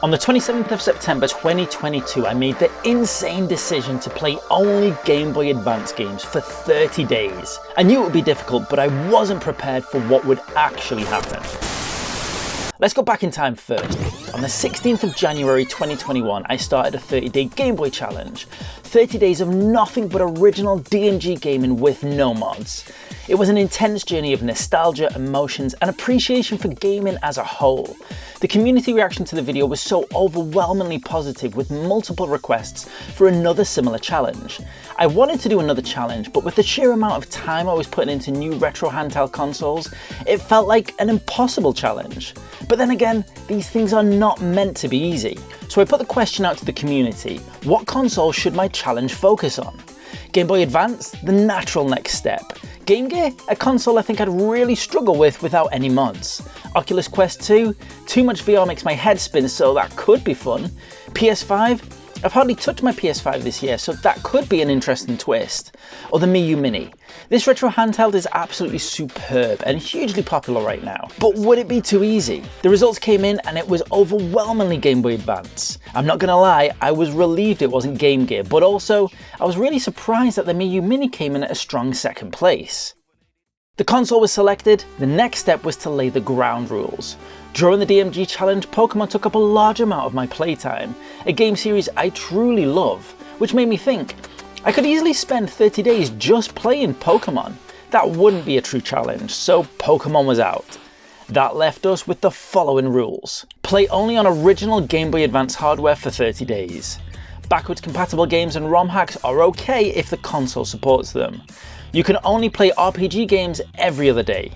On the 27th of September 2022, I made the insane decision to play only Game Boy Advance games for 30 days. I knew it would be difficult, but I wasn't prepared for what would actually happen. Let's go back in time first. On the 16th of January 2021, I started a 30-day Game Boy challenge. 30 days of nothing but original DMG gaming with no mods. It was an intense journey of nostalgia, emotions, and appreciation for gaming as a whole. The community reaction to the video was so overwhelmingly positive, with multiple requests for another similar challenge. I wanted to do another challenge, but with the sheer amount of time I was putting into new retro handheld consoles, it felt like an impossible challenge. But then again, these things are not meant to be easy. So I put the question out to the community: what console should my challenge focus on? Game Boy Advance? The natural next step. Game Gear? A console I think I'd really struggle with without any mods. Oculus Quest 2? Too much VR makes my head spin, so that could be fun. PS5? I've hardly touched my PS5 this year, so that could be an interesting twist. Or the Mii Mini. This retro handheld is absolutely superb and hugely popular right now. But would it be too easy? The results came in and it was overwhelmingly Game Boy Advance. I'm not gonna lie, I was relieved it wasn't Game Gear, but also I was really surprised that the Mii Mini came in at a strong second place. The console was selected. The next step was to lay the ground rules. During the DMG challenge, Pokemon took up a large amount of my playtime, a game series I truly love, which made me think, I could easily spend 30 days just playing Pokemon. That wouldn't be a true challenge, so Pokemon was out. That left us with the following rules. Play only on original Game Boy Advance hardware for 30 days. Backwards compatible games and ROM hacks are okay if the console supports them. You can only play RPG games every other day.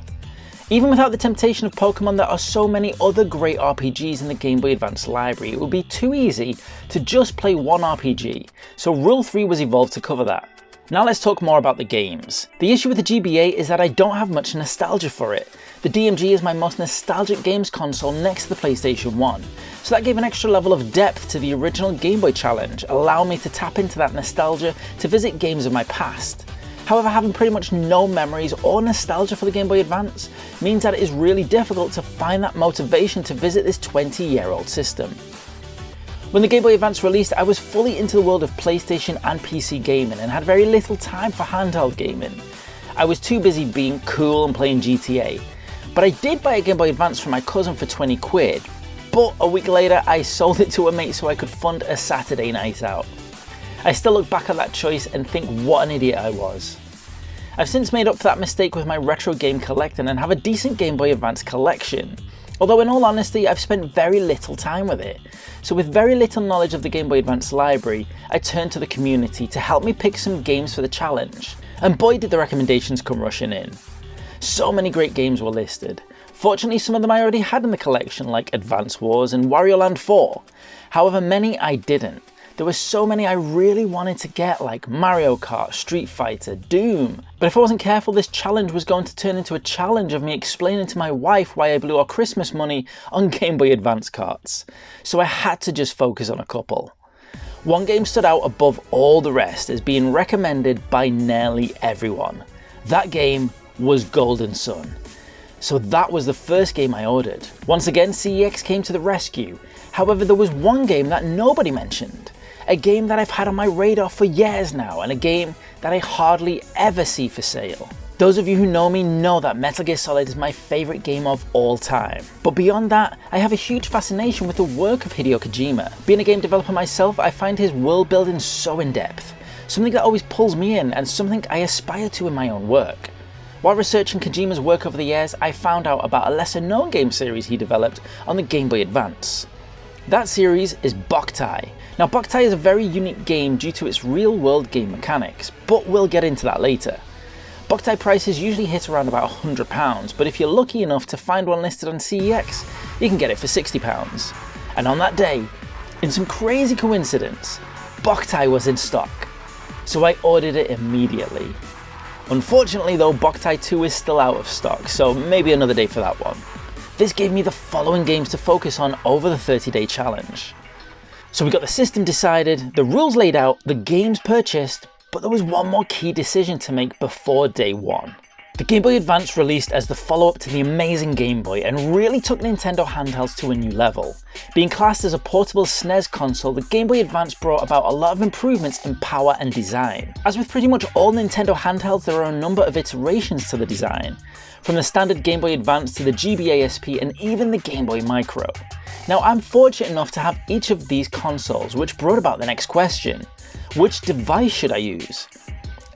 Even without the temptation of Pokemon, there are so many other great RPGs in the Game Boy Advance library, it would be too easy to just play one RPG, so Rule 3 was evolved to cover that. Now let's talk more about the games. The issue with the GBA is that I don't have much nostalgia for it. The DMG is my most nostalgic games console next to the PlayStation 1, so that gave an extra level of depth to the original Game Boy challenge, allowing me to tap into that nostalgia to visit games of my past. However, having pretty much no memories or nostalgia for the Game Boy Advance means that it is really difficult to find that motivation to visit this 20-year-old system. When the Game Boy Advance released, I was fully into the world of PlayStation and PC gaming and had very little time for handheld gaming. I was too busy being cool and playing GTA, but I did buy a Game Boy Advance from my cousin for 20 quid, but a week later I sold it to a mate so I could fund a Saturday night out. I still look back at that choice and think what an idiot I was. I've since made up for that mistake with my retro game collecting and have a decent Game Boy Advance collection. Although in all honesty, I've spent very little time with it. So with very little knowledge of the Game Boy Advance library, I turned to the community to help me pick some games for the challenge. And boy did the recommendations come rushing in. So many great games were listed. Fortunately, some of them I already had in the collection, like Advance Wars and Wario Land 4. However, many I didn't. There were so many I really wanted to get, like Mario Kart, Street Fighter, Doom. But if I wasn't careful, this challenge was going to turn into a challenge of me explaining to my wife why I blew our Christmas money on Game Boy Advance carts. So I had to just focus on a couple. One game stood out above all the rest as being recommended by nearly everyone. That game was Golden Sun. So that was the first game I ordered. Once again, CEX came to the rescue. However, there was one game that nobody mentioned. A game that I've had on my radar for years now, and a game that I hardly ever see for sale. Those of you who know me know that Metal Gear Solid is my favourite game of all time. But beyond that, I have a huge fascination with the work of Hideo Kojima. Being a game developer myself, I find his world building so in depth. Something that always pulls me in, and something I aspire to in my own work. While researching Kojima's work over the years, I found out about a lesser known game series he developed on the Game Boy Advance. That series is Boktai. Now Boktai is a very unique game due to its real world game mechanics, but we'll get into that later. Boktai prices usually hit around about £100, but if you're lucky enough to find one listed on CEX, you can get it for £60. And on that day, in some crazy coincidence, Boktai was in stock, so I ordered it immediately. Unfortunately though, Boktai 2 is still out of stock, so maybe another day for that one. This gave me the following games to focus on over the 30-day challenge. So we got the system decided, the rules laid out, the games purchased, but there was one more key decision to make before day one. The Game Boy Advance released as the follow-up to the amazing Game Boy and really took Nintendo handhelds to a new level. Being classed as a portable SNES console, the Game Boy Advance brought about a lot of improvements in power and design. As with pretty much all Nintendo handhelds, there are a number of iterations to the design, from the standard Game Boy Advance to the GBA SP and even the Game Boy Micro. Now, I'm fortunate enough to have each of these consoles, which brought about the next question: which device should I use?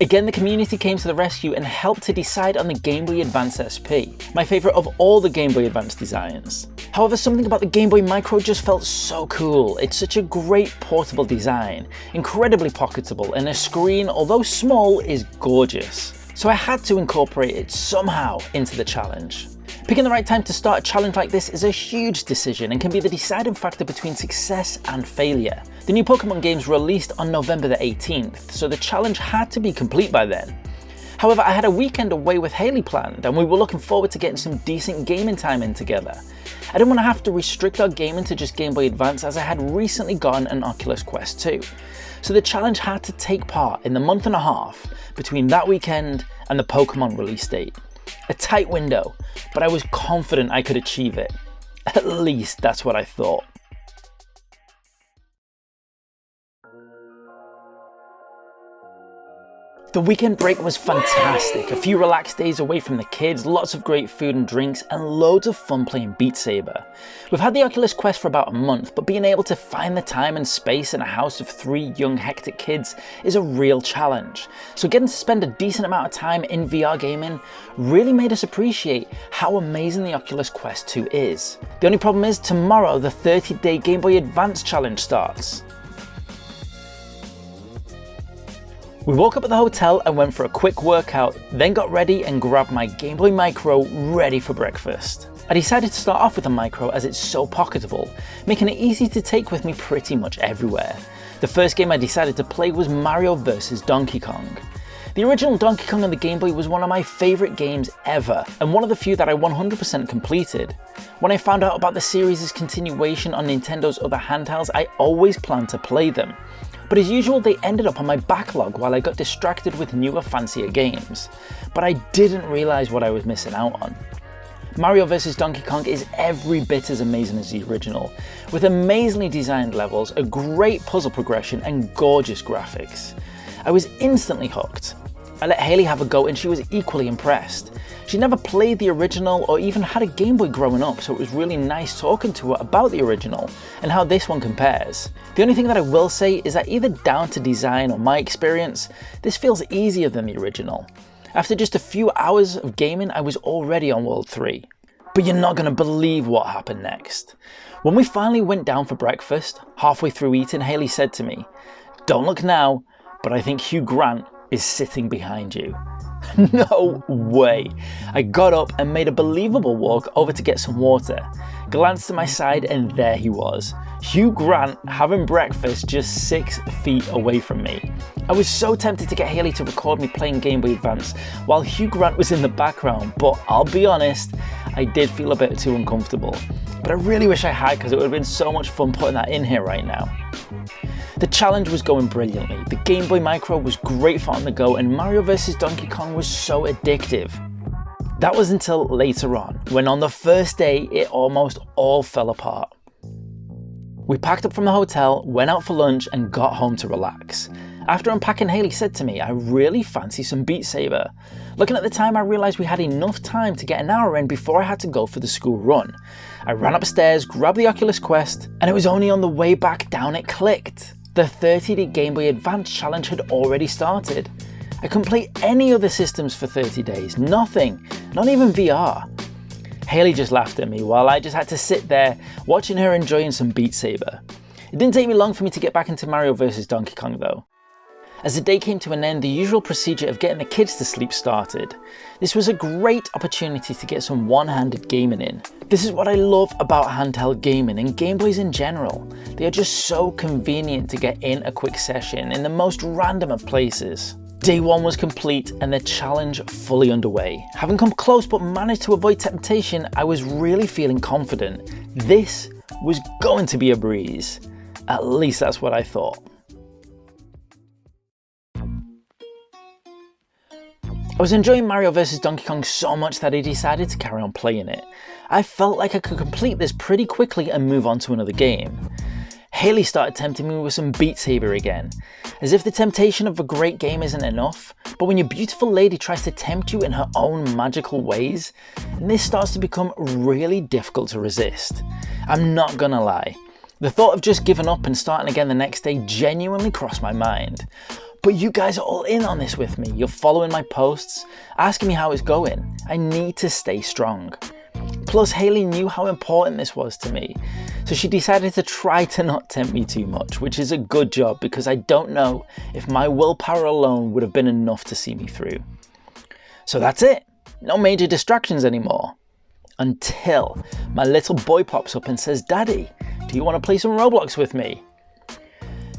Again, the community came to the rescue and helped to decide on the Game Boy Advance SP, my favourite of all the Game Boy Advance designs. However, something about the Game Boy Micro just felt so cool. It's such a great portable design, incredibly pocketable, and the screen, although small, is gorgeous. So I had to incorporate it somehow into the challenge. Picking the right time to start a challenge like this is a huge decision and can be the deciding factor between success and failure. The new Pokemon games released on November the 18th, so the challenge had to be complete by then. However, I had a weekend away with Haley planned and we were looking forward to getting some decent gaming time in together. I didn't want to have to restrict our gaming to just Game Boy Advance as I had recently gotten an Oculus Quest 2. So the challenge had to take part in the month and a half between that weekend and the Pokemon release date. A tight window, but I was confident I could achieve it. At least that's what I thought. The weekend break was fantastic, a few relaxed days away from the kids, lots of great food and drinks, and loads of fun playing Beat Saber. We've had the Oculus Quest for about a month, but being able to find the time and space in a house of 3 young hectic kids is a real challenge. So getting to spend a decent amount of time in VR gaming really made us appreciate how amazing the Oculus Quest 2 is. The only problem is tomorrow the 30-day Game Boy Advance challenge starts. We woke up at the hotel and went for a quick workout, then got ready and grabbed my Game Boy Micro ready for breakfast. I decided to start off with a Micro as it's so pocketable, making it easy to take with me pretty much everywhere. The first game I decided to play was Mario vs Donkey Kong. The original Donkey Kong on the Game Boy was one of my favourite games ever, and one of the few that I 100% completed. When I found out about the series' continuation on Nintendo's other handhelds, I always planned to play them. But as usual, they ended up on my backlog while I got distracted with newer, fancier games. But I didn't realise what I was missing out on. Mario vs Donkey Kong is every bit as amazing as the original, with amazingly designed levels, a great puzzle progression and gorgeous graphics. I was instantly hooked. I let Haley have a go and she was equally impressed. She never played the original or even had a Game Boy growing up, so it was really nice talking to her about the original and how this one compares. The only thing that I will say is that either down to design or my experience, this feels easier than the original. After just a few hours of gaming, I was already on World 3. But you're not going to believe what happened next. When we finally went down for breakfast, halfway through eating, Haley said to me, "Don't look now, but I think Hugh Grant is sitting behind you." No way. I got up and made a believable walk over to get some water, glanced to my side and there he was, Hugh Grant having breakfast just 6 feet away from me. I was so tempted to get Haley to record me playing Game Boy Advance while Hugh Grant was in the background, but I'll be honest, I did feel a bit too uncomfortable. But I really wish I had, because it would have been so much fun putting that in here right now. The challenge was going brilliantly, the Game Boy Micro was great for on the go, and Mario vs Donkey Kong was so addictive. That was until later on, when on the first day it almost all fell apart. We packed up from the hotel, went out for lunch and got home to relax. After unpacking, Haley said to me, "I really fancy some Beat Saber." Looking at the time, I realised we had enough time to get an hour in before I had to go for the school run. I ran upstairs, grabbed the Oculus Quest, and it was only on the way back down it clicked. The 30-day Game Boy Advance challenge had already started. I couldn't play any other systems for 30 days, nothing, not even VR. Haley just laughed at me while I just had to sit there watching her enjoying some Beat Saber. It didn't take me long for me to get back into Mario vs Donkey Kong though. As the day came to an end, the usual procedure of getting the kids to sleep started. This was a great opportunity to get some one-handed gaming in. This is what I love about handheld gaming and Game Boys in general. They are just so convenient to get in a quick session in the most random of places. Day 1 was complete and the challenge fully underway. Having come close but managed to avoid temptation, I was really feeling confident. This was going to be a breeze. At least that's what I thought. I was enjoying Mario vs Donkey Kong so much that I decided to carry on playing it. I felt like I could complete this pretty quickly and move on to another game. Haley started tempting me with some Beat Saber again, as if the temptation of a great game isn't enough, but when your beautiful lady tries to tempt you in her own magical ways, this starts to become really difficult to resist. I'm not gonna lie, the thought of just giving up and starting again the next day genuinely crossed my mind. But you guys are all in on this with me. You're following my posts, asking me how it's going. I need to stay strong. Plus, Haley knew how important this was to me, so she decided to try to not tempt me too much, which is a good job because I don't know if my willpower alone would have been enough to see me through. So that's it. No major distractions anymore. Until my little boy pops up and says, "Daddy, do you want to play some Roblox with me?"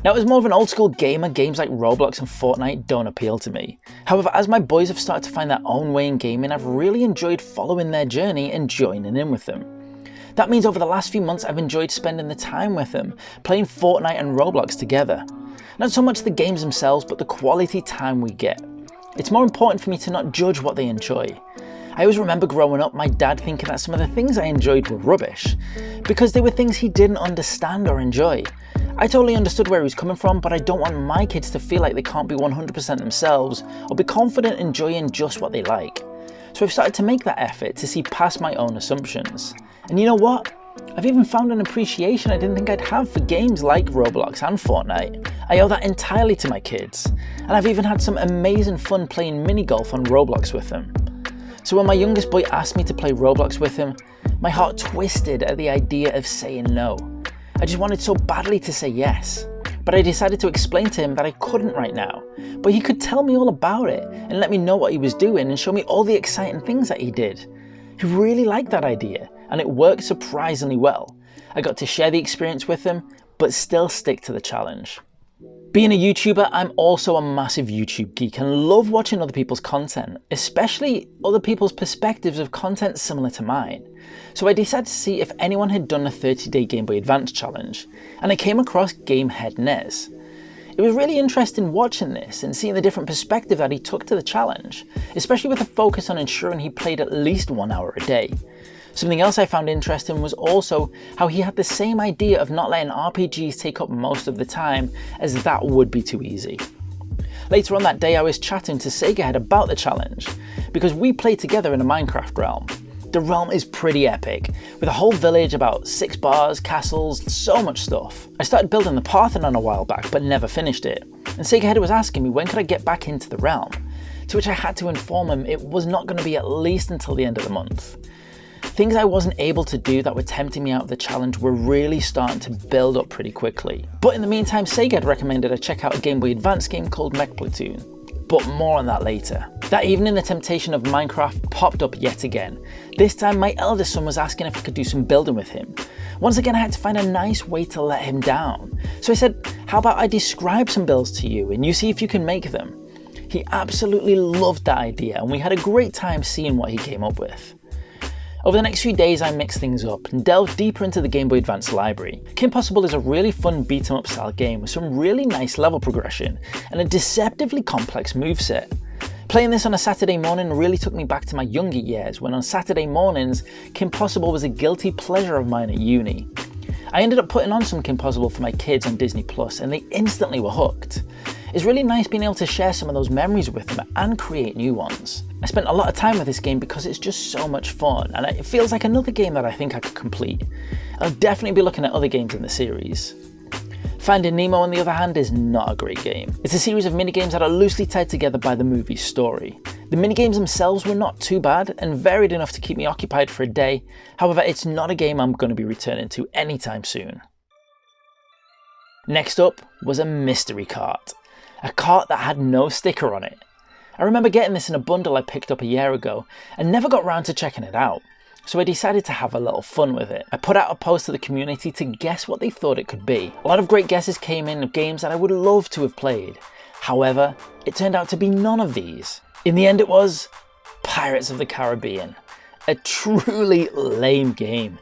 Now, as more of an old school gamer, games like Roblox and Fortnite don't appeal to me. However, as my boys have started to find their own way in gaming, I've really enjoyed following their journey and joining in with them. That means over the last few months I've enjoyed spending the time with them, playing Fortnite and Roblox together. Not so much the games themselves, but the quality time we get. It's more important for me to not judge what they enjoy. I always remember growing up my dad thinking that some of the things I enjoyed were rubbish, because they were things he didn't understand or enjoy. I totally understood where he was coming from, but I don't want my kids to feel like they can't be 100% themselves or be confident enjoying just what they like. So I've started to make that effort to see past my own assumptions. And you know what? I've even found an appreciation I didn't think I'd have for games like Roblox and Fortnite. I owe that entirely to my kids. And I've even had some amazing fun playing mini golf on Roblox with them. So when my youngest boy asked me to play Roblox with him, my heart twisted at the idea of saying no. I just wanted so badly to say yes, but I decided to explain to him that I couldn't right now, but he could tell me all about it and let me know what he was doing and show me all the exciting things that he did. He really liked that idea, and it worked surprisingly well. I got to share the experience with him, but still stick to the challenge. Being a YouTuber, I'm also a massive YouTube geek and love watching other people's content, especially other people's perspectives of content similar to mine. So I decided to see if anyone had done a 30-day Game Boy Advance challenge, and I came across Gamehead Nez. It was really interesting watching this and seeing the different perspective that he took to the challenge, especially with a focus on ensuring he played at least 1 hour a day. Something else I found interesting was also how he had the same idea of not letting RPGs take up most of the time, as that would be too easy. Later on that day I was chatting to Segahead about the challenge, because we played together in a Minecraft realm. The realm is pretty epic, with a whole village, about 6 bars, castles, so much stuff. I started building the Parthenon a while back but never finished it, and Segahead was asking me when could I get back into the realm, to which I had to inform him it was not going to be at least until the end of the month. Things I wasn't able to do that were tempting me out of the challenge were really starting to build up pretty quickly. But in the meantime, Sega had recommended I check out a Game Boy Advance game called Mech Platoon. But more on that later. That evening the temptation of Minecraft popped up yet again. This time my eldest son was asking if I could do some building with him. Once again I had to find a nice way to let him down. So I said, how about I describe some builds to you and you see if you can make them. He absolutely loved that idea and we had a great time seeing what he came up with. Over the next few days I mixed things up and delved deeper into the Game Boy Advance library. Kim Possible is a really fun beat 'em up style game with some really nice level progression and a deceptively complex moveset. Playing this on a Saturday morning really took me back to my younger years when on Saturday mornings Kim Possible was a guilty pleasure of mine at uni. I ended up putting on some Kim Possible for my kids on Disney Plus and they instantly were hooked. It's really nice being able to share some of those memories with them and create new ones. I spent a lot of time with this game because it's just so much fun and it feels like another game that I think I could complete. I'll definitely be looking at other games in the series. Finding Nemo on the other hand is not a great game. It's a series of minigames that are loosely tied together by the movie's story. The minigames themselves were not too bad and varied enough to keep me occupied for a day, however it's not a game I'm going to be returning to anytime soon. Next up was a mystery cart. A cart that had no sticker on it. I remember getting this in a bundle I picked up a year ago and never got round to checking it out, so I decided to have a little fun with it. I put out a post to the community to guess what they thought it could be. A lot of great guesses came in of games that I would love to have played. However, it turned out to be none of these. In the end it was Pirates of the Caribbean. A truly lame game.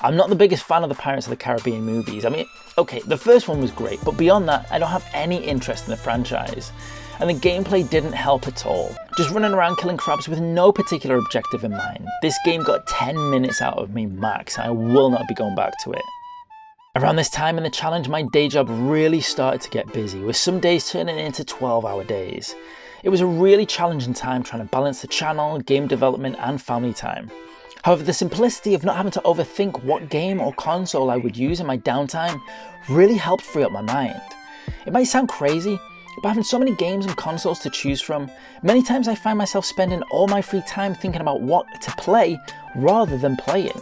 I'm not the biggest fan of the Pirates of the Caribbean movies. I mean, okay, the first one was great, but beyond that, I don't have any interest in the franchise. and the gameplay didn't help at all. Just running around killing crabs with no particular objective in mind. This game got 10 minutes out of me max, and I will not be going back to it. Around this time in the challenge, my day job really started to get busy, with some days turning into 12-hour days. It was a really challenging time trying to balance the channel, game development and family time. However, the simplicity of not having to overthink what game or console I would use in my downtime really helped free up my mind. It might sound crazy, but having so many games and consoles to choose from, many times I find myself spending all my free time thinking about what to play rather than playing.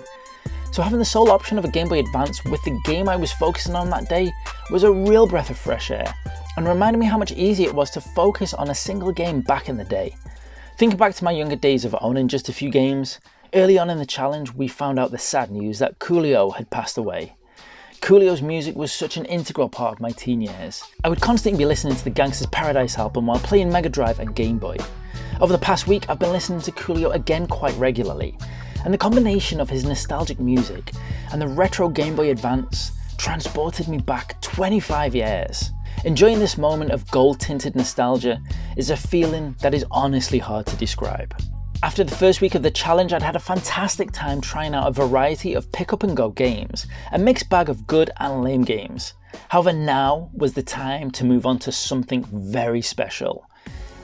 So having the sole option of a Game Boy Advance with the game I was focusing on that day was a real breath of fresh air, and reminded me how much easier it was to focus on a single game back in the day. Thinking back to my younger days of owning just a few games, early on in the challenge we found out the sad news that Coolio had passed away. Coolio's music was such an integral part of my teen years. I would constantly be listening to the Gangsta's Paradise album while playing Mega Drive and Game Boy. Over the past week I've been listening to Coolio again quite regularly, and the combination of his nostalgic music and the retro Game Boy Advance transported me back 25 years. Enjoying this moment of gold-tinted nostalgia is a feeling that is honestly hard to describe. After the first week of the challenge, I'd had a fantastic time trying out a variety of pick-up-and-go games, a mixed bag of good and lame games. However, now was the time to move on to something very special.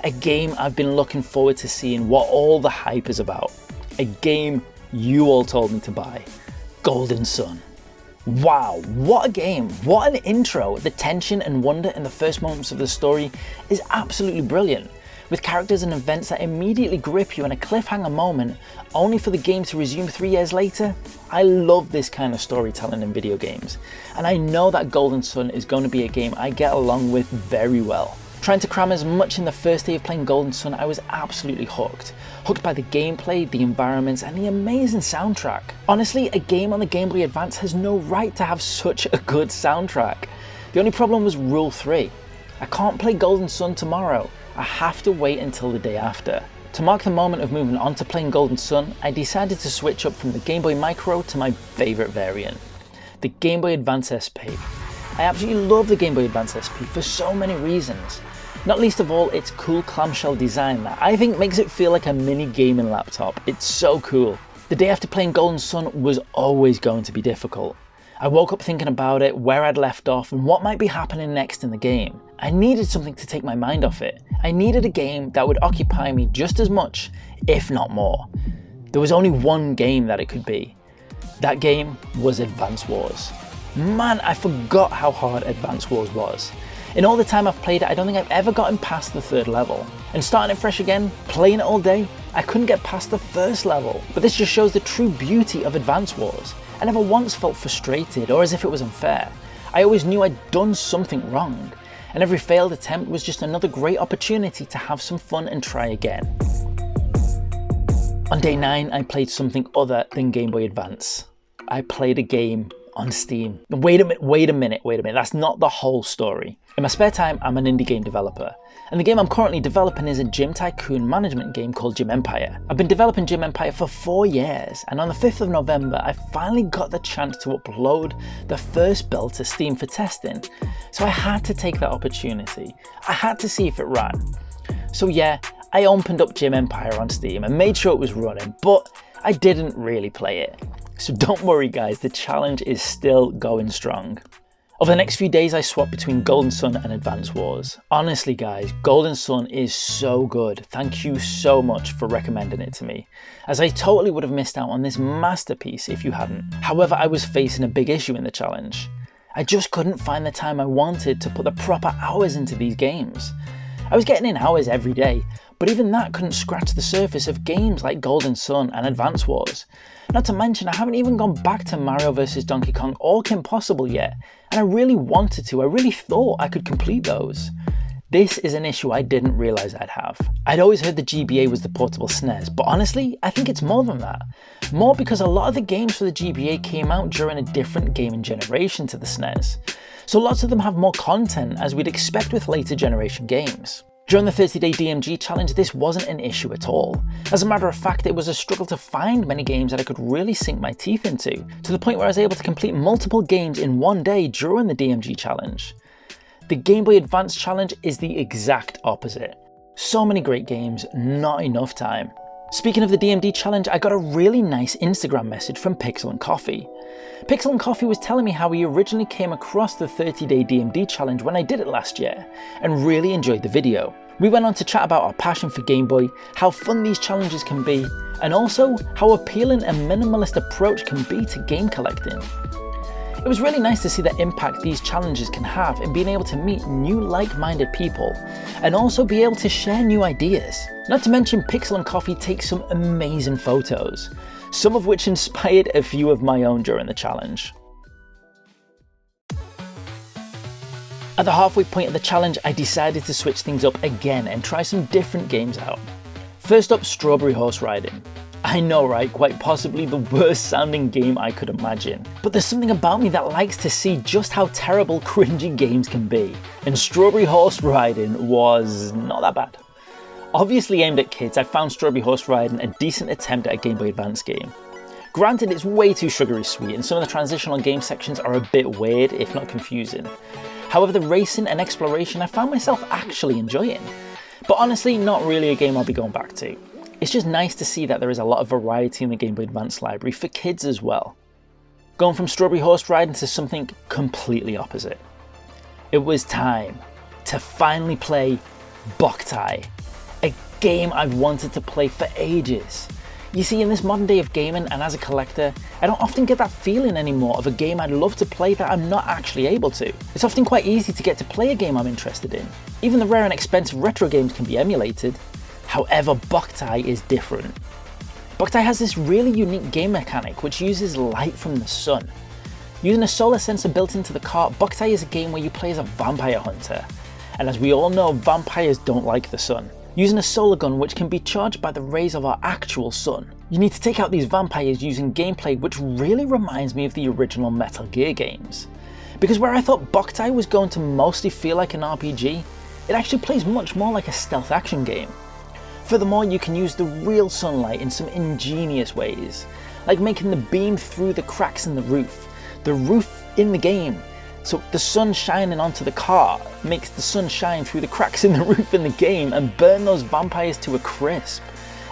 A game I've been looking forward to seeing what all the hype is about. A game you all told me to buy. Golden Sun. Wow, what a game, what an intro. The tension and wonder in the first moments of the story is absolutely brilliant, with characters and events that immediately grip you in a cliffhanger moment, only for the game to resume 3 years later. I love this kind of storytelling in video games, and I know that Golden Sun is going to be a game I get along with very well. Trying to cram as much in the first day of playing Golden Sun, I was absolutely hooked. Hooked by the gameplay, the environments, and the amazing soundtrack. Honestly, a game on the Game Boy Advance has no right to have such a good soundtrack. The only problem was Rule 3. I can't play Golden Sun tomorrow. I have to wait until the day after. To mark the moment of moving on to playing Golden Sun, I decided to switch up from the Game Boy Micro to my favourite variant, the Game Boy Advance SP. I absolutely love the Game Boy Advance SP for so many reasons. Not least of all, its cool clamshell design that I think makes it feel like a mini gaming laptop. It's so cool. The day after playing Golden Sun was always going to be difficult. I woke up thinking about it, where I'd left off, and what might be happening next in the game. I needed something to take my mind off it. I needed a game that would occupy me just as much, if not more. There was only one game that it could be. That game was Advance Wars. Man, I forgot how hard Advance Wars was. In all the time I've played it, I don't think I've ever gotten past the 3rd level. And starting it fresh again, playing it all day, I couldn't get past the 1st level. But this just shows the true beauty of Advance Wars. I never once felt frustrated or as if it was unfair. I always knew I'd done something wrong, and every failed attempt was just another great opportunity to have some fun and try again. On day 9, I played something other than Game Boy Advance. I played a game on Steam. Wait a minute, that's not the whole story. In my spare time, I'm an indie game developer, and the game I'm currently developing is a gym tycoon management game called Gym Empire. I've been developing Gym Empire for 4 years, and on the 5th of November, I finally got the chance to upload the first build to Steam for testing, so I had to take that opportunity. I had to see if it ran. So yeah, I opened up Gym Empire on Steam and made sure it was running, but I didn't really play it. So don't worry guys, the challenge is still going strong. Over the next few days I swapped between Golden Sun and Advance Wars. Honestly guys, Golden Sun is so good. Thank you so much for recommending it to me, as I totally would have missed out on this masterpiece if you hadn't. However, I was facing a big issue in the challenge. I just couldn't find the time I wanted to put the proper hours into these games. I was getting in hours every day, but even that couldn't scratch the surface of games like Golden Sun and Advance Wars. Not to mention, I haven't even gone back to Mario vs Donkey Kong or Kim Possible yet, and I really wanted to. I really thought I could complete those. This is an issue I didn't realise I'd have. I'd always heard the GBA was the portable SNES, but honestly, I think it's more than that. More because a lot of the games for the GBA came out during a different gaming generation to the SNES. So lots of them have more content, as we'd expect with later generation games. During the 30-day DMG challenge, this wasn't an issue at all. As a matter of fact, it was a struggle to find many games that I could really sink my teeth into, to the point where I was able to complete multiple games in one day during the DMG challenge. The Game Boy Advance challenge is the exact opposite. So many great games, not enough time. Speaking of the DMD challenge, I got a really nice Instagram message from Pixel and Coffee. Pixel and Coffee was telling me how he originally came across the 30-day DMD challenge when I did it last year, and really enjoyed the video. We went on to chat about our passion for Game Boy, how fun these challenges can be, and also how appealing a minimalist approach can be to game collecting. It was really nice to see the impact these challenges can have in being able to meet new like-minded people and also be able to share new ideas. Not to mention Pixel and Coffee take some amazing photos, some of which inspired a few of my own during the challenge. At the halfway point of the challenge, I decided to switch things up again and try some different games out. First up, strawberry horse riding. I know, right? Quite possibly the worst sounding game I could imagine. But there's something about me that likes to see just how terrible cringy games can be. And strawberry horse riding was not that bad. Obviously aimed at kids, I found strawberry horse riding a decent attempt at a Game Boy Advance game. Granted, it's way too sugary sweet and some of the transitional game sections are a bit weird, if not confusing. However, the racing and exploration I found myself actually enjoying. But honestly, not really a game I'll be going back to. It's just nice to see that there is a lot of variety in the Game Boy Advance library for kids as well. Going from strawberry horse riding to something completely opposite. It was time to finally play Boktai, a game I've wanted to play for ages. You see, in this modern day of gaming and as a collector, I don't often get that feeling anymore of a game I'd love to play that I'm not actually able to. It's often quite easy to get to play a game I'm interested in. Even the rare and expensive retro games can be emulated. However, Boktai is different. Boktai has this really unique game mechanic which uses light from the sun. Using a solar sensor built into the cart, Boktai is a game where you play as a vampire hunter. And as we all know, vampires don't like the sun. Using a solar gun which can be charged by the rays of our actual sun. You need to take out these vampires using gameplay which really reminds me of the original Metal Gear games. Because where I thought Boktai was going to mostly feel like an RPG, it actually plays much more like a stealth action game. Furthermore, you can use the real sunlight in some ingenious ways, like making the beam through the cracks in the roof in the game. So the sun shining onto the car makes the sun shine through the cracks in the roof in the game and burn those vampires to a crisp,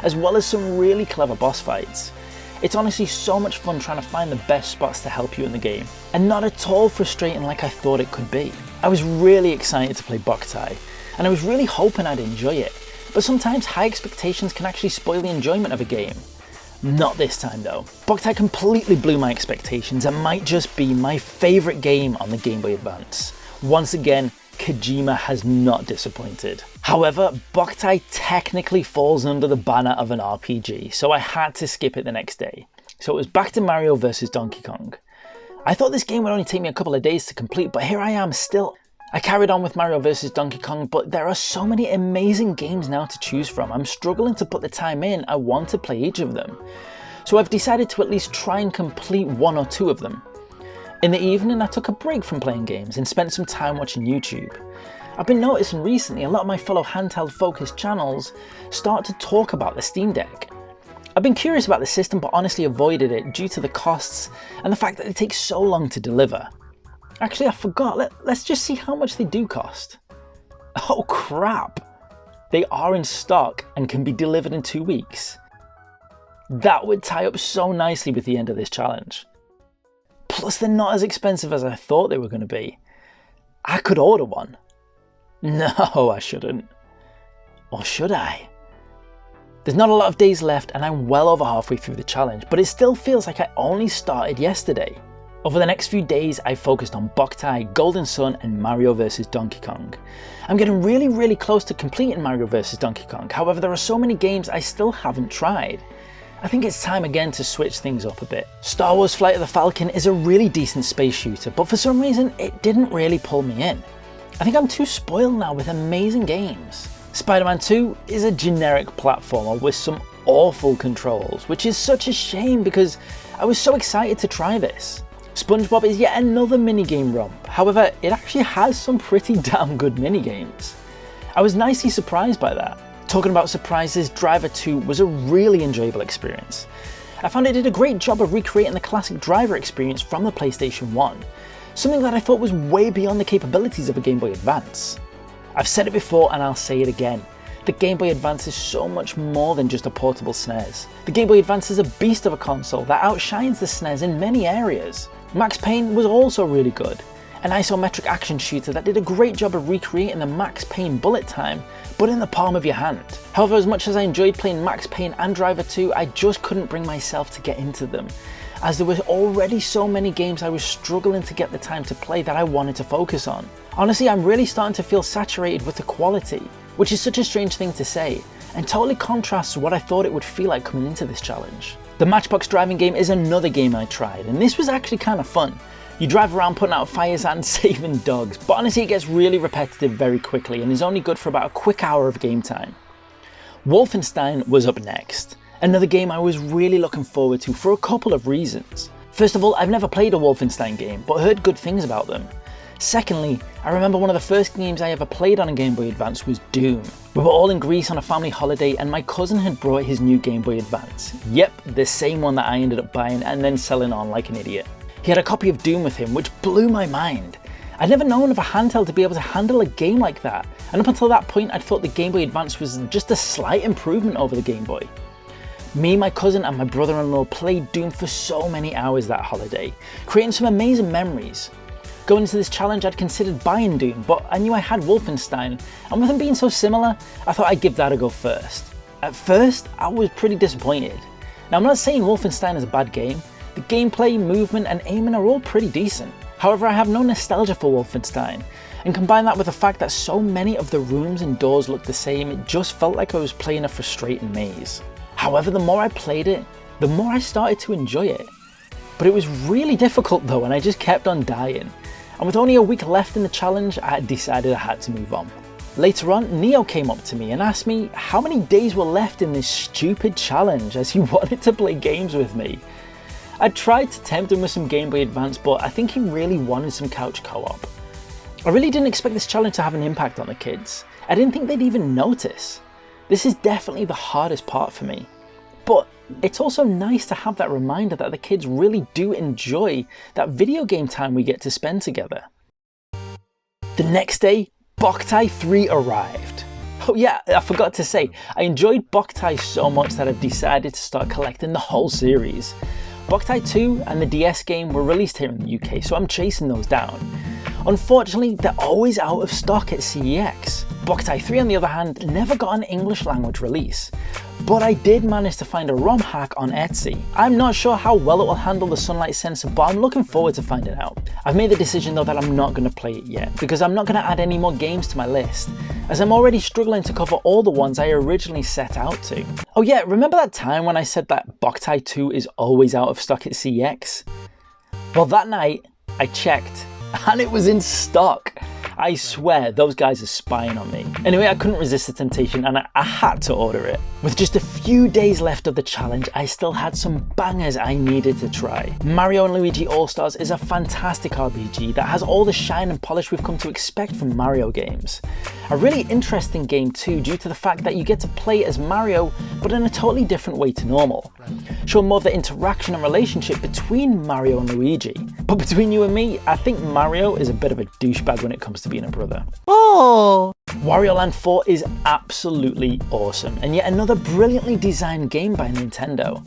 as well as some really clever boss fights. It's honestly so much fun trying to find the best spots to help you in the game, and not at all frustrating like I thought it could be. I was really excited to play Boktai, and I was really hoping I'd enjoy it. But sometimes high expectations can actually spoil the enjoyment of a game. Not this time though. Boktai completely blew my expectations and might just be my favourite game on the Game Boy Advance. Once again, Kojima has not disappointed. However, Boktai technically falls under the banner of an RPG, so I had to skip it the next day. So it was back to Mario vs Donkey Kong. I thought this game would only take me a couple of days to complete, but here I am still. I carried on with Mario vs Donkey Kong, but there are so many amazing games now to choose from. I'm struggling to put the time in I want to play each of them. So I've decided to at least try and complete one or two of them. In the evening, I took a break from playing games and spent some time watching YouTube. I've been noticing recently a lot of my fellow handheld focused channels start to talk about the Steam Deck. I've been curious about the system but honestly avoided it due to the costs and the fact that it takes so long to deliver. Actually, I forgot. Let's just see how much they do cost. Oh crap! They are in stock and can be delivered in 2 weeks. That would tie up so nicely with the end of this challenge. Plus, they're not as expensive as I thought they were going to be. I could order one. No, I shouldn't. Or should I? There's not a lot of days left and I'm well over halfway through the challenge, but it still feels like I only started yesterday. Over the next few days, I focused on Boktai, Golden Sun and Mario vs Donkey Kong. I'm getting really close to completing Mario vs Donkey Kong, however there are so many games I still haven't tried. I think it's time again to switch things up a bit. Star Wars Flight of the Falcon is a really decent space shooter, but for some reason it didn't really pull me in. I think I'm too spoiled now with amazing games. Spider-Man 2 is a generic platformer with some awful controls, which is such a shame because I was so excited to try this. SpongeBob is yet another minigame romp, however it actually has some pretty damn good minigames. I was nicely surprised by that. Talking about surprises, Driver 2 was a really enjoyable experience. I found it did a great job of recreating the classic Driver experience from the PlayStation 1. something that I thought was way beyond the capabilities of a Game Boy Advance. I've said it before and I'll say it again. The Game Boy Advance is so much more than just a portable SNES. The Game Boy Advance is a beast of a console that outshines the SNES in many areas. Max Payne was also really good, an isometric action shooter that did a great job of recreating the Max Payne bullet time, but in the palm of your hand. However, as much as I enjoyed playing Max Payne and Driver 2, I just couldn't bring myself to get into them, as there were already so many games I was struggling to get the time to play that I wanted to focus on. Honestly, I'm really starting to feel saturated with the quality, which is such a strange thing to say, and totally contrasts what I thought it would feel like coming into this challenge. The Matchbox driving game is another game I tried, and this was actually kind of fun. You drive around putting out fires and saving dogs, but honestly it gets really repetitive very quickly and is only good for about a quick hour of game time. Wolfenstein was up next, another game I was really looking forward to for a couple of reasons. First of all, I've never played a Wolfenstein game, but heard good things about them. Secondly, I remember one of the first games I ever played on a Game Boy Advance was Doom. We were all in Greece on a family holiday and my cousin had brought his new Game Boy Advance. Yep, the same one that I ended up buying and then selling on like an idiot. He had a copy of Doom with him, which blew my mind. I'd never known of a handheld to be able to handle a game like that, and up until that point I'd thought the Game Boy Advance was just a slight improvement over the Game Boy. Me, my cousin and my brother-in-law played Doom for so many hours that holiday, creating some amazing memories. Going into this challenge I'd considered buying Doom, but I knew I had Wolfenstein, and with them being so similar, I thought I'd give that a go first. At first, I was pretty disappointed. Now I'm not saying Wolfenstein is a bad game, the gameplay, movement and aiming are all pretty decent. However, I have no nostalgia for Wolfenstein, and combine that with the fact that so many of the rooms and doors looked the same, it just felt like I was playing a frustrating maze. However, the more I played it, the more I started to enjoy it. But it was really difficult though, and I just kept on dying. And with only a week left in the challenge, I decided I had to move on. Later on, Neo came up to me and asked me how many days were left in this stupid challenge, as he wanted to play games with me. I tried to tempt him with some Game Boy Advance, but I think he really wanted some couch co-op. I really didn't expect this challenge to have an impact on the kids. I didn't think they'd even notice. This is definitely the hardest part for me. But it's also nice to have that reminder that the kids really do enjoy that video game time we get to spend together. The next day, Boktai 3 arrived. Oh yeah, I forgot to say, I enjoyed Boktai so much that I've decided to start collecting the whole series. Boktai 2 and the DS game were released here in the UK, so I'm chasing those down. Unfortunately, they're always out of stock at CEX. Boktai 3 on the other hand never got an English language release, but I did manage to find a ROM hack on Etsy. I'm not sure how well it will handle the sunlight sensor, but I'm looking forward to finding out. I've made the decision though that I'm not going to play it yet, because I'm not going to add any more games to my list, as I'm already struggling to cover all the ones I originally set out to. Oh yeah, remember that time when I said that Boktai 2 is always out of stock at CEX? Well, that night I checked and it was in stock. I swear those guys are spying on me. Anyway, I couldn't resist the temptation and I had to order it. With just a few days left of the challenge, I still had some bangers I needed to try. Mario & Luigi All-Stars is a fantastic RPG that has all the shine and polish we've come to expect from Mario games. A really interesting game too, due to the fact that you get to play as Mario, but in a totally different way to normal. Showing more of the interaction and relationship between Mario and Luigi. But between you and me, I think Mario is a bit of a douchebag when it comes to being a brother. Oh! Wario Land 4 is absolutely awesome, and yet another brilliantly designed game by Nintendo.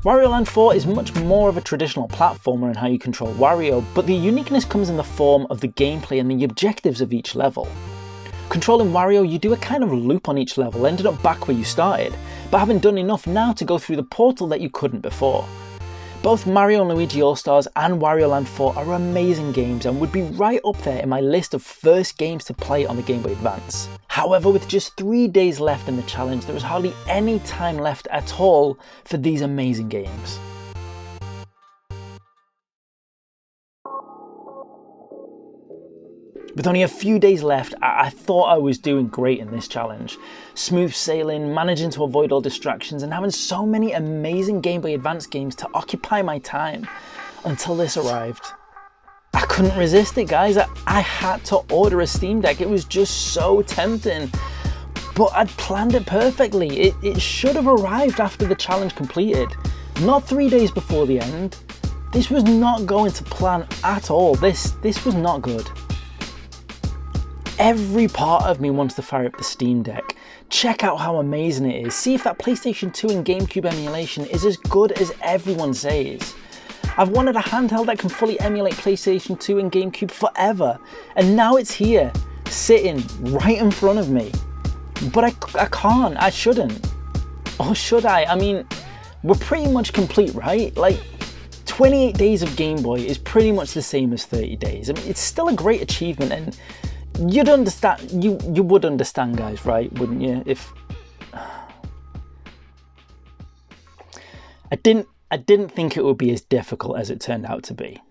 Wario Land 4 is much more of a traditional platformer in how you control Wario, but the uniqueness comes in the form of the gameplay and the objectives of each level. Controlling Wario, you do a kind of loop on each level, ending up back where you started, but haven't done enough now to go through the portal that you couldn't before. Both Mario & Luigi All-Stars and Wario Land 4 are amazing games and would be right up there in my list of first games to play on the Game Boy Advance. However, with just 3 days left in the challenge, there is hardly any time left at all for these amazing games. With only a few days left, I thought I was doing great in this challenge. Smooth sailing, managing to avoid all distractions, and having so many amazing Game Boy Advance games to occupy my time, until this arrived. I couldn't resist it, guys. I had to order a Steam Deck. It was just so tempting. But I'd planned it perfectly. It should have arrived after the challenge completed. Not 3 days before the end, This was not going to plan at all. This was not good. Every part of me wants to fire up the Steam Deck, check out how amazing it is, see if that PlayStation 2 and GameCube emulation is as good as everyone says. I've wanted a handheld that can fully emulate PlayStation 2 and GameCube forever, and now it's here, sitting right in front of me. But I can't, I shouldn't. Or should I? I mean, we're pretty much complete, right? Like, 28 days of Game Boy is pretty much the same as 30 days. I mean, it's still a great achievement, and you'd understand, you would understand, guys, right? Wouldn't you? If I didn't think it would be as difficult as it turned out to be.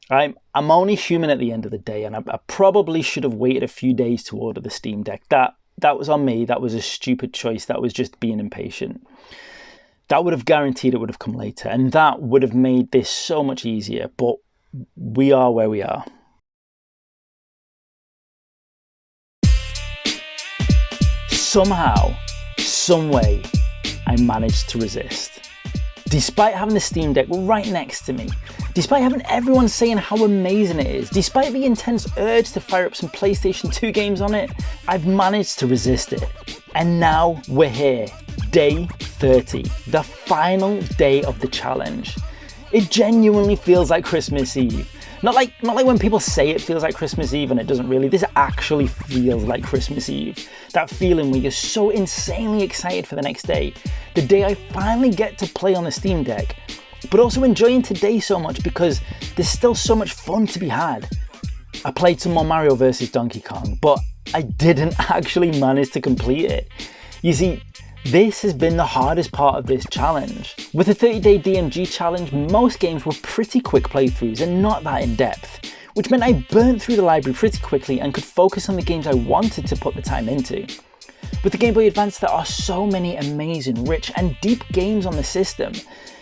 I'm only human at the end of the day, and I probably should have waited a few days to order the Steam Deck. That was on me. That was a stupid choice. That was just being impatient. That would have guaranteed it would have come later, and that would have made this so much easier, but we are where we are. Somehow, some way, I managed to resist. Despite having the Steam Deck right next to me, despite having everyone saying how amazing it is, despite the intense urge to fire up some PlayStation 2 games on it, I've managed to resist it. And now we're here, day 30, the final day of the challenge. It genuinely feels like Christmas Eve. Not like when people say it feels like Christmas Eve and it doesn't really. This actually feels like Christmas Eve. That feeling where you're so insanely excited for the next day. The day I finally get to play on the Steam Deck, but also enjoying today so much because there's still so much fun to be had. I played some more Mario vs. Donkey Kong, but I didn't actually manage to complete it. You see, this has been the hardest part of this challenge. With the 30-day DMG challenge, most games were pretty quick playthroughs and not that in-depth, which meant I burnt through the library pretty quickly and could focus on the games I wanted to put the time into. With the Game Boy Advance, there are so many amazing, rich and deep games on the system.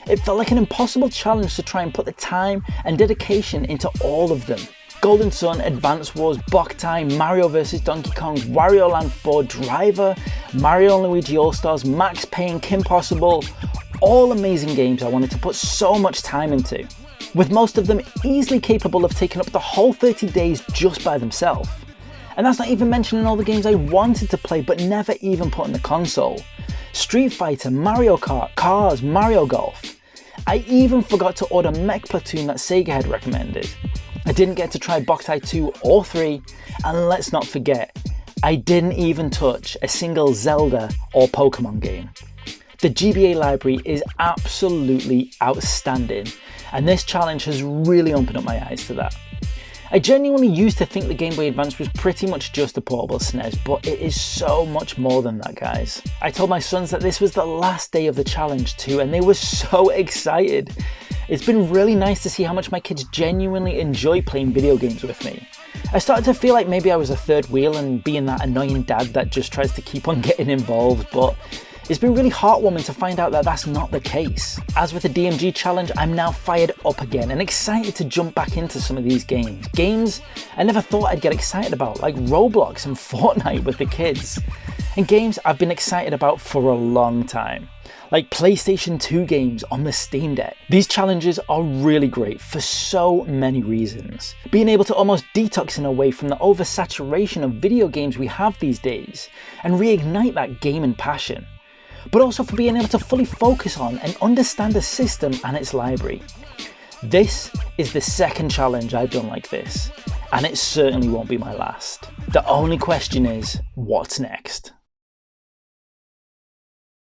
It felt like an impossible challenge to try and put the time and dedication into all of them. Golden Sun, Advance Wars, Boktai, Mario vs. Donkey Kong, Wario Land 4, Driver, Mario & Luigi All-Stars, Max Payne, Kim Possible, all amazing games I wanted to put so much time into, with most of them easily capable of taking up the whole 30 days just by themselves. And that's not even mentioning all the games I wanted to play but never even put on the console. Street Fighter, Mario Kart, Cars, Mario Golf. I even forgot to order Mech Platoon that Sega had recommended. I didn't get to try Boktai 2 or 3, and let's not forget, I didn't even touch a single Zelda or Pokemon game. The GBA library is absolutely outstanding, and this challenge has really opened up my eyes to that. I genuinely used to think the Game Boy Advance was pretty much just a portable SNES, but it is so much more than that, guys. I told my sons that this was the last day of the challenge too, and they were so excited. It's been really nice to see how much my kids genuinely enjoy playing video games with me. I started to feel like maybe I was a third wheel and being that annoying dad that just tries to keep on getting involved, but it's been really heartwarming to find out that that's not the case. As with the DMG challenge, I'm now fired up again and excited to jump back into some of these games. Games I never thought I'd get excited about, like Roblox and Fortnite with the kids. And games I've been excited about for a long time, like PlayStation 2 games on the Steam Deck. These challenges are really great for so many reasons. Being able to almost detox in a way from the oversaturation of video games we have these days and reignite that gaming passion. But also for being able to fully focus on and understand the system and its library. This is the second challenge I've done like this, and it certainly won't be my last. The only question is, what's next?